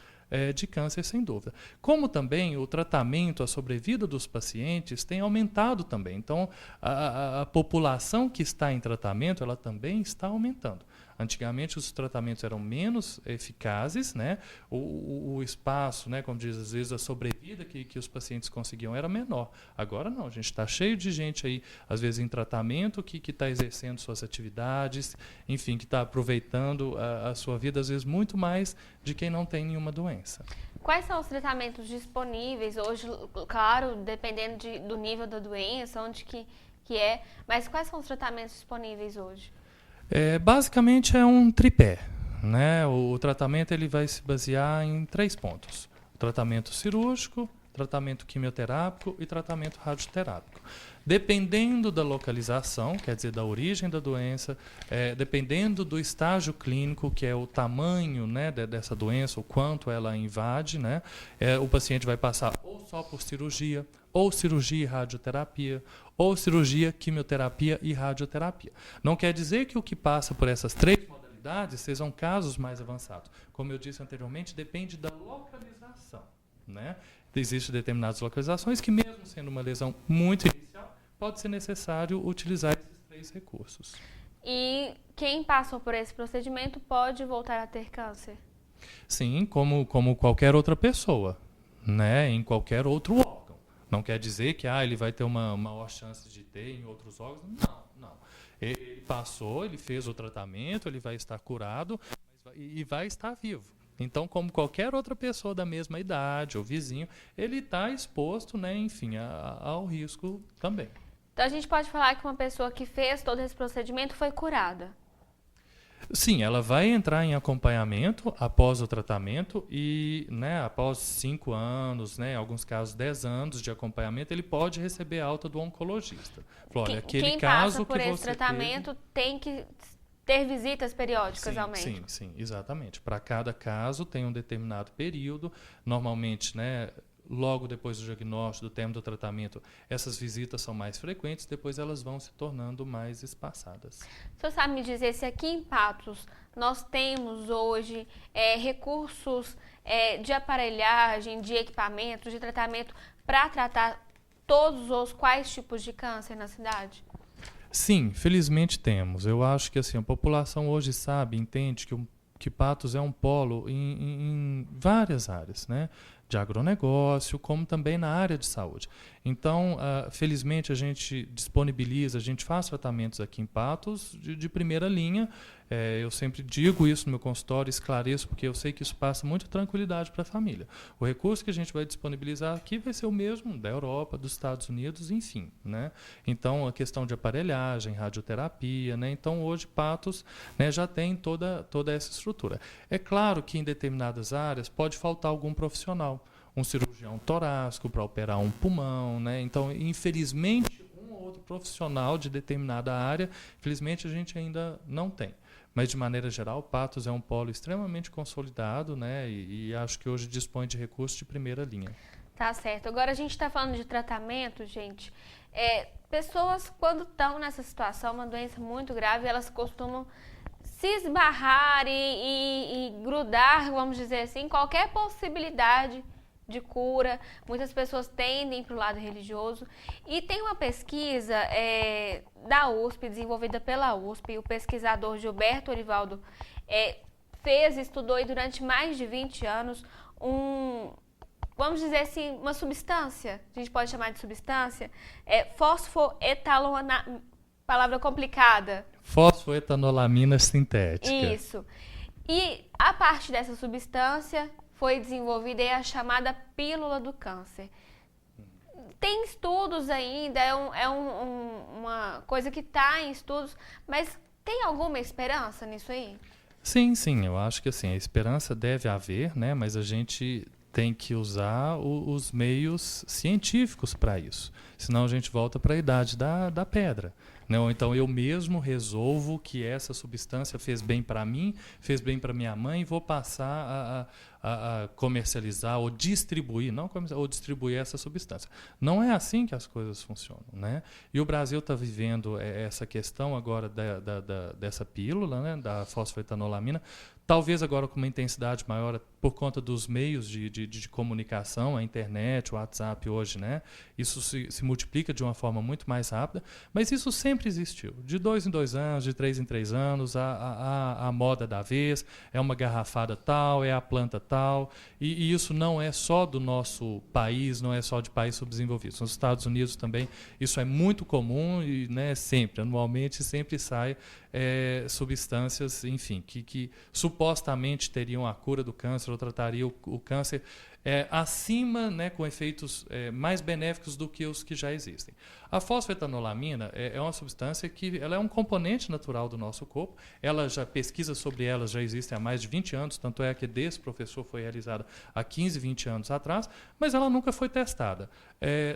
de câncer, sem dúvida. Como também o tratamento, a sobrevida dos pacientes tem aumentado também. Então, a população que está em tratamento, ela também está aumentando. Antigamente os tratamentos eram menos eficazes, né? O espaço, né, como diz às vezes, a sobrevida que os pacientes conseguiam era menor. Agora não, a gente está cheio de gente aí, às vezes em tratamento, que está exercendo suas atividades, enfim, que está aproveitando a sua vida, às vezes muito mais de quem não tem nenhuma doença. Quais são os tratamentos disponíveis hoje? Claro, dependendo do nível da doença, onde que é, mas quais são os tratamentos disponíveis hoje? Basicamente é um tripé, né? O tratamento ele vai se basear em 3 pontos: o tratamento cirúrgico, tratamento quimioterápico e tratamento radioterápico. Dependendo da localização, quer dizer, da origem da doença, dependendo do estágio clínico, que é o tamanho, né, dessa doença, o quanto ela invade, né, o paciente vai passar ou só por cirurgia, ou cirurgia e radioterapia, ou cirurgia, quimioterapia e radioterapia. Não quer dizer que o que passa por essas 3 modalidades sejam casos mais avançados. Como eu disse anteriormente, depende da localização, né? Existem determinadas localizações que, mesmo sendo uma lesão muito inicial, pode ser necessário utilizar esses 3 recursos. E quem passou por esse procedimento pode voltar a ter câncer? Sim, como qualquer outra pessoa, né? Em qualquer outro órgão. Não quer dizer que ele vai ter uma maior chance de ter em outros órgãos. Não. Ele passou, ele fez o tratamento, ele vai estar curado e vai estar vivo. Então, como qualquer outra pessoa da mesma idade ou vizinho, ele está exposto, né, enfim, ao risco também. Então a gente pode falar que uma pessoa que fez todo esse procedimento foi curada? Sim, ela vai entrar em acompanhamento após o tratamento e, né, após 5 anos, né, em alguns casos 10 anos de acompanhamento, ele pode receber alta do oncologista. Falou, olha, aquele quem caso passa por que esse você tratamento tem que ter visitas periódicas ao médico? Sim, exatamente. Para cada caso tem um determinado período, normalmente, né, logo depois do diagnóstico, do término do tratamento, essas visitas são mais frequentes, depois elas vão se tornando mais espaçadas. O senhor sabe me dizer se aqui em Patos nós temos hoje recursos de aparelhagem, de equipamentos, de tratamento para tratar todos os quais tipos de câncer na cidade? Sim, felizmente temos. Eu acho que assim, a população hoje sabe, entende que Patos é um polo em várias áreas, né? De agronegócio, como também na área de saúde. Então, felizmente, a gente disponibiliza, a gente faz tratamentos aqui em Patos de primeira linha. Eu sempre digo isso no meu consultório, esclareço, porque eu sei que isso passa muita tranquilidade para a família. O recurso que a gente vai disponibilizar aqui vai ser o mesmo da Europa, dos Estados Unidos, enfim, né? Então, a questão de aparelhagem, radioterapia, né? Então, hoje, Patos, né, já tem toda essa estrutura. É claro que em determinadas áreas pode faltar algum profissional, um cirurgião torácico para operar um pulmão, né? Então, infelizmente, um ou outro profissional de determinada área, infelizmente, a gente ainda não tem. Mas, de maneira geral, Patos é um polo extremamente consolidado, né? E acho que hoje dispõe de recursos de primeira linha. Tá certo. Agora, a gente está falando de tratamento, gente. Pessoas, quando estão nessa situação, uma doença muito grave, elas costumam se esbarrar e grudar, vamos dizer assim, qualquer possibilidade de cura. Muitas pessoas tendem para o lado religioso. E tem uma pesquisa da USP, desenvolvida pela USP, o pesquisador Gilberto Orivaldo estudou durante mais de 20 anos vamos dizer assim, uma substância, a gente pode chamar de substância, fosfoetanolamina, palavra complicada. Fosfoetanolamina sintética. Isso. E a parte dessa substância foi desenvolvida a chamada pílula do câncer. Tem estudos ainda, uma coisa que está em estudos, mas tem alguma esperança nisso aí? Sim, eu acho que assim, a esperança deve haver, né? Mas a gente tem que usar os meios científicos para isso. Senão a gente volta para a idade da pedra. Né? Ou então eu mesmo resolvo que essa substância fez bem para mim, fez bem para minha mãe e vou passar a comercializar ou distribuir, ou distribuir essa substância. Não é assim que as coisas funcionam. Né? E o Brasil está vivendo essa questão agora dessa pílula, né? Da fosfoetanolamina, talvez agora com uma intensidade maior por conta dos meios de comunicação, a internet, o WhatsApp hoje, né? Isso se multiplica de uma forma muito mais rápida, mas isso sempre existiu. De 2 em 2 anos, de 3 em 3 anos, a moda da vez, é uma garrafada tal, é a planta tal, e isso não é só do nosso país, não é só de países subdesenvolvidos. Nos Estados Unidos também isso é muito comum e, né, sempre, anualmente, sempre sai substâncias, enfim, que supostamente teriam a cura do câncer ou tratariam o câncer acima, né, com efeitos mais benéficos do que os que já existem. A fosfoetanolamina é uma substância que ela é um componente natural do nosso corpo. Pesquisas sobre ela já existem há mais de 20 anos, tanto é que desse professor foi realizada há 15, 20 anos atrás, mas ela nunca foi testada.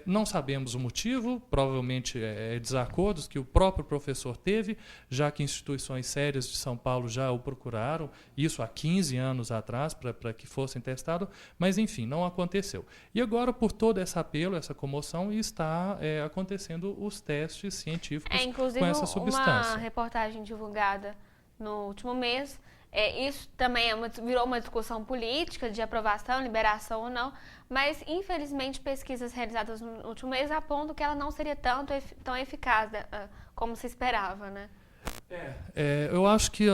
Não sabemos o motivo, provavelmente desacordos que o próprio professor teve, já que instituições sérias de São Paulo já o procuraram, isso há 15 anos atrás, para que fossem testados, mas enfim, não aconteceu. E agora, por todo esse apelo, essa comoção, está acontecendo os testes científicos com essa substância. Inclusive, uma reportagem divulgada no último mês, isso também virou uma discussão política de aprovação, liberação ou não, mas, infelizmente, pesquisas realizadas no último mês apontam que ela não seria tão eficaz como se esperava, né? Eu acho que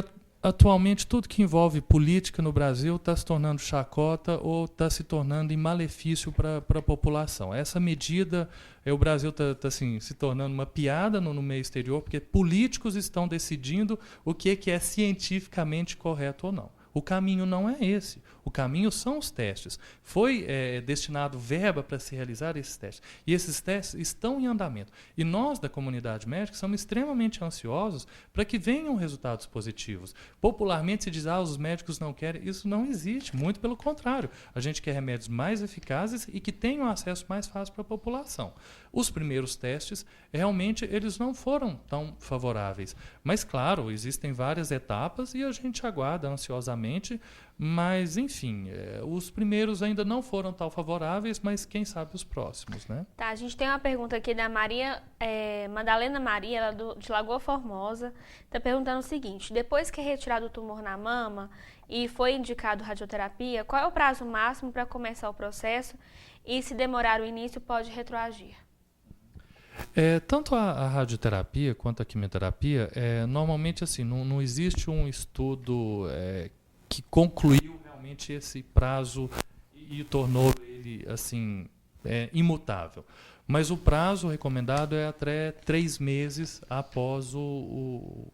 atualmente tudo que envolve política no Brasil está se tornando chacota ou está se tornando em malefício para a população. Essa medida, o Brasil está assim, se tornando uma piada no meio exterior, porque políticos estão decidindo o que é cientificamente correto ou não. O caminho não é esse. O caminho são os testes. Foi destinado verba para se realizar esses testes. E esses testes estão em andamento. E nós, da comunidade médica, somos extremamente ansiosos para que venham resultados positivos. Popularmente se diz, os médicos não querem. Isso não existe. Muito pelo contrário. A gente quer remédios mais eficazes e que tenham acesso mais fácil para a população. Os primeiros testes, realmente, eles não foram tão favoráveis. Mas, claro, existem várias etapas e a gente aguarda ansiosamente, mas, enfim, os primeiros ainda não foram tão favoráveis, mas quem sabe os próximos, né? Tá, a gente tem uma pergunta aqui da Madalena Maria, ela de Lagoa Formosa, está perguntando o seguinte: depois que é retirado o tumor na mama e foi indicado radioterapia, qual é o prazo máximo para começar o processo e, se demorar o início, pode retroagir? Tanto a radioterapia quanto a quimioterapia, normalmente assim, não existe um estudo que concluiu realmente esse prazo e tornou ele assim, imutável. Mas o prazo recomendado é até 3 meses após o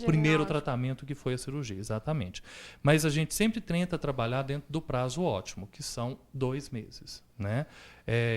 primeiro tratamento, que foi a cirurgia, exatamente. Mas a gente sempre tenta trabalhar dentro do prazo ótimo, que são 2 meses, né?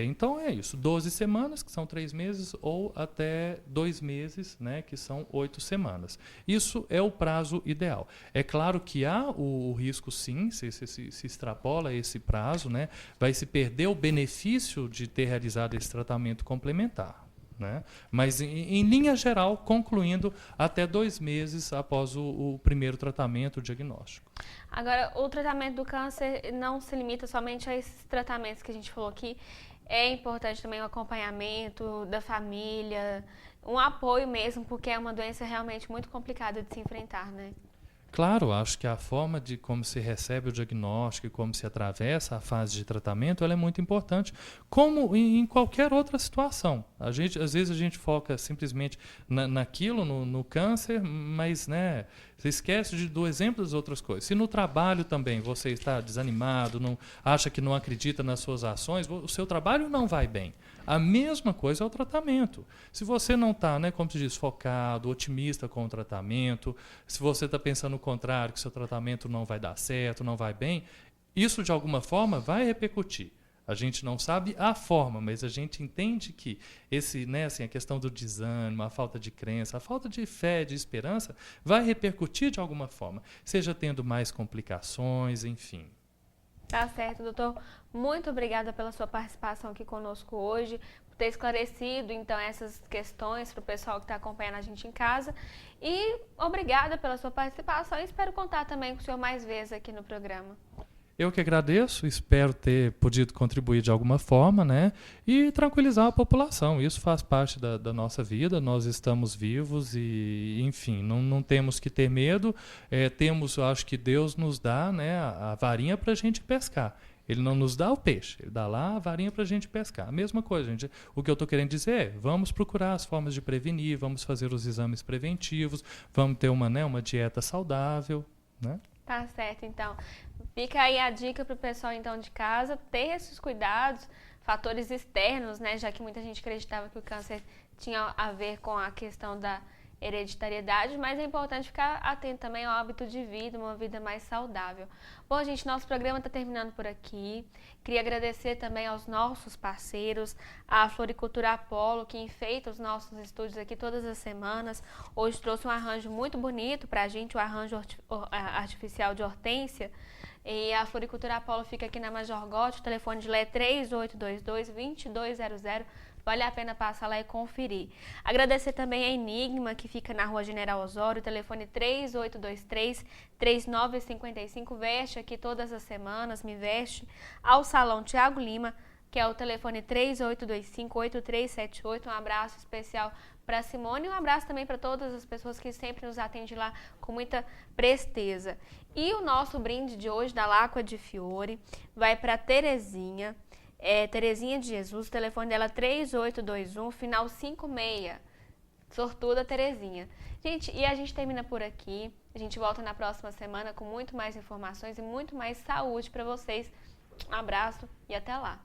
Então é isso, 12 semanas, que são 3 meses, ou até 2 meses, né, que são 8 semanas. Isso é o prazo ideal. É claro que há o risco, sim, se extrapola esse prazo, né, vai se perder o benefício de ter realizado esse tratamento complementar. Né? Mas, em linha geral, concluindo até 2 meses após o primeiro tratamento, o diagnóstico. Agora, o tratamento do câncer não se limita somente a esses tratamentos que a gente falou aqui. É importante também o acompanhamento da família, um apoio mesmo, porque é uma doença realmente muito complicada de se enfrentar, né? Claro, acho que a forma de como se recebe o diagnóstico e como se atravessa a fase de tratamento, ela é muito importante, como em qualquer outra situação. Às vezes a gente foca simplesmente naquilo, no câncer, mas, né, você esquece do exemplo das outras coisas. Se no trabalho também você está desanimado, acha que não acredita nas suas ações, o seu trabalho não vai bem. A mesma coisa é o tratamento. Se você não está, né, como se diz, focado, otimista com o tratamento, se você está pensando o contrário, que seu tratamento não vai dar certo, não vai bem, isso de alguma forma vai repercutir. A gente não sabe a forma, mas a gente entende que a questão do desânimo, a falta de crença, a falta de fé, de esperança, vai repercutir de alguma forma, seja tendo mais complicações, enfim. Tá certo, doutor. Muito obrigada pela sua participação aqui conosco hoje, por ter esclarecido, então, essas questões para o pessoal que está acompanhando a gente em casa. E obrigada pela sua participação e espero contar também com o senhor mais vezes aqui no programa. Eu que agradeço, espero ter podido contribuir de alguma forma, né? E tranquilizar a população. Isso faz parte da nossa vida, nós estamos vivos e, enfim, não temos que ter medo. Eu acho que Deus nos dá, né, a varinha para a gente pescar. Ele não nos dá o peixe, ele dá lá a varinha para a gente pescar. A mesma coisa, gente. O que eu estou querendo dizer é, vamos procurar as formas de prevenir, vamos fazer os exames preventivos, vamos ter uma dieta saudável, né? Tá certo, então. Fica aí a dica para o pessoal, então, de casa, ter esses cuidados, fatores externos, né? Já que muita gente acreditava que o câncer tinha a ver com a questão da hereditariedade, mas é importante ficar atento também ao hábito de vida, uma vida mais saudável. Bom, gente, nosso programa está terminando por aqui. Queria agradecer também aos nossos parceiros, a Floricultura Apollo, que enfeita os nossos estúdios aqui todas as semanas. Hoje trouxe um arranjo muito bonito para a gente, o arranjo artificial de hortênsia. E a Floricultura Apollo fica aqui na Major Gotti, o telefone de lá é 3822-2200. Vale a pena passar lá e conferir. Agradecer também a Enigma, que fica na Rua General Osório, telefone 3823-3955. Veste aqui todas as semanas, me veste. Ao Salão Tiago Lima, que é o telefone 3825-8378. Um abraço especial para Simone e um abraço também para todas as pessoas que sempre nos atendem lá com muita presteza. E o nosso brinde de hoje da Lacqua di Fiore vai para Terezinha. Terezinha de Jesus, o telefone dela é 3821, final 56. Sortuda Terezinha. Gente, e a gente termina por aqui. A gente volta na próxima semana com muito mais informações e muito mais saúde para vocês. Um abraço e até lá.